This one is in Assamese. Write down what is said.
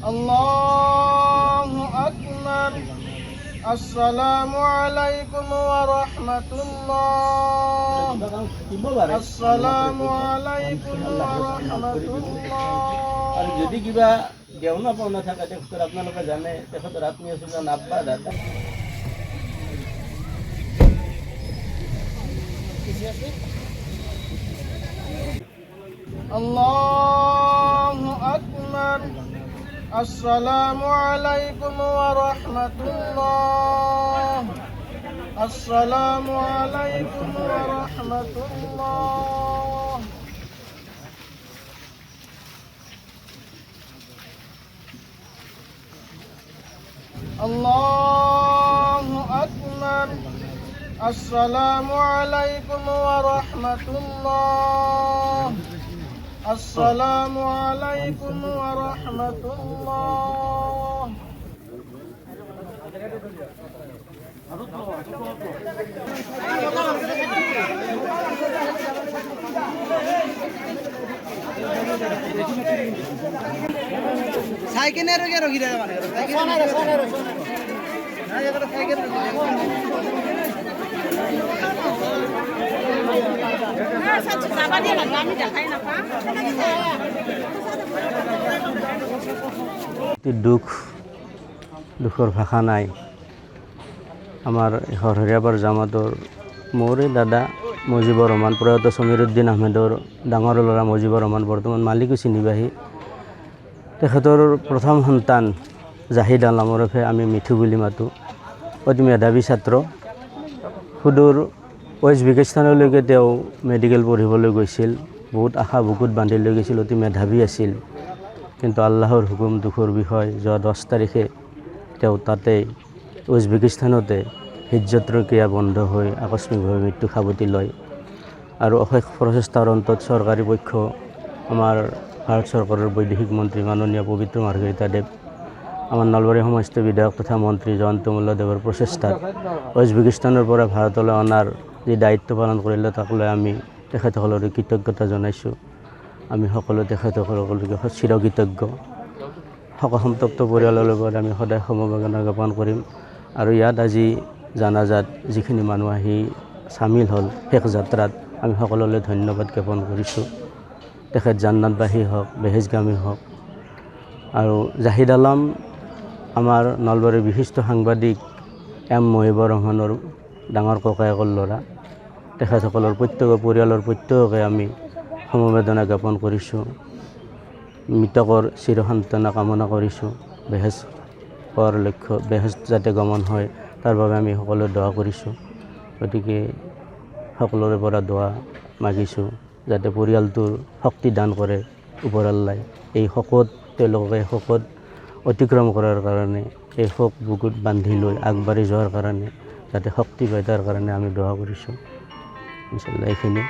আল্লাহু আকবাৰ। আসসালামু আলাইকুম ওয়া ৰাহমাতুল্লাহ। আসসালামু আলাইকুম ওয়া ৰাহমাতুল্লাহ। আৰ যদি কিবা দেওনা পাওনা থাকে তেখেতৰ আপোনালোকে জানে তেখেতৰ আত্মীয় স্বজন আব্বা দাদা আল্লাহু আকবার। আসসালামু আলাইকুম ওয়া রাহমাতুল্লাহ। আসসালামু আলাইকুম ওয়া রাহমাতুল্লাহ। আল্লাহু আকবার। আসসালামু আলাইকুম ওয়া রাহমাতুল্লাহ। আসসালামু আলাইকুম ওয়া রাহমাতুল্লাহ। সাইকেলের রোগী রোগী রে মানে সাইকেল দুখৰ ভাষা নাই। আমাৰ হৰিয়াবাৰ জামাতৰ মোৰে দাদা মুজিবুৰ ৰহমান প্ৰয়াত সমীৰুদ্দিন আহমেদৰ ডাঙৰ ল'ৰা মুজিবুৰ ৰহমান বৰ্তমান মালিকুচি নিবাসী। তেখেতৰ প্ৰথম সন্তান জাহিদ আলম ওৰফে আমি মিঠু বুলি মাতোঁ, অতি মেধাৱী ছাত্ৰ। সুদূৰ উজবেকিস্তানলৈকে তেওঁ মেডিকেল পঢ়িবলৈ গৈছিল। বহুত আশা বুকুত বান্ধি লৈ গৈছিল, অতি মেধাৱী আছিল। কিন্তু আল্লাহৰ হুকুম, দুখৰ বিষয়, যোৱা 10 তাৰিখে তেওঁ তাতেই উজবেকিস্তানতে হিজৰত প্ৰক্ৰিয়া বন্ধ হৈ আকস্মিকভাৱে মৃত্যু সাৱটি লয়। আৰু অশেষ প্ৰচেষ্টাৰ অন্তত চৰকাৰী পক্ষ, আমাৰ ভাৰত চৰকাৰৰ বৈদেশিক মন্ত্ৰী মাননীয় পবিত্ৰ মাৰ্ঘেৰিটা দেৱ, আমাৰ নলবাৰী সমষ্টিৰ বিধায়ক তথা মন্ত্ৰী জয়ন্ত মল্লদেৱৰ প্ৰচেষ্টাত উজবেকিস্তানৰ পৰা ভাৰতলৈ অনাৰ যি দায়িত্ব পালন কৰিলে তাক লৈ আমি তেখেতসকললৈ কৃতজ্ঞতা জনাইছোঁ। আমি সকলো তেখেতসকললৈকে চিৰকৃতজ্ঞ। শোকসন্তপ্ত পৰিয়ালৰ লগত আমি সদায় সমবেদনা জ্ঞাপন কৰিম। আৰু ইয়াত আজি জানাজাত যিখিনি মানুহ আহি চামিল হ'ল শেষ যাত্ৰাত, আমি সকলোলৈ ধন্যবাদ জ্ঞাপন কৰিছোঁ। তেখেত জান্নাতবাসী হওক, বেহেজগামী হওক। আৰু জাহিদ আলম আমাৰ নলবাৰীৰ বিশিষ্ট সাংবাদিক এম মুজিবুৰ ৰহমানৰ ডাঙৰ ককায়েকৰ ল'ৰা। তেখেতসকলৰ পৰিয়ালৰ প্ৰত্যেককে আমি সমবেদনা জ্ঞাপন কৰিছোঁ। মৃতকৰ চিৰসান্তনা কামনা কৰিছোঁ। বেহেজ পোৱাৰ লক্ষ্য, বেহেজ যাতে গমন হয় তাৰ বাবে আমি সকলোৱে দোৱা কৰিছোঁ। গতিকে সকলোৰে পৰা দোৱা মাগিছোঁ যাতে পৰিয়ালটোৰ শক্তি দান কৰে ওপৰৱালাই। এই শোকত তেওঁলোকে শোকত অতিক্ৰম কৰাৰ কাৰণে, এই শোক বুকুত বান্ধি লৈ আগবাঢ়ি যোৱাৰ কাৰণে যাতে শক্তি পায় তাৰ কাৰণে আমি দোৱা কৰিছোঁ। ইনশাআল্লাহ এইখিনি।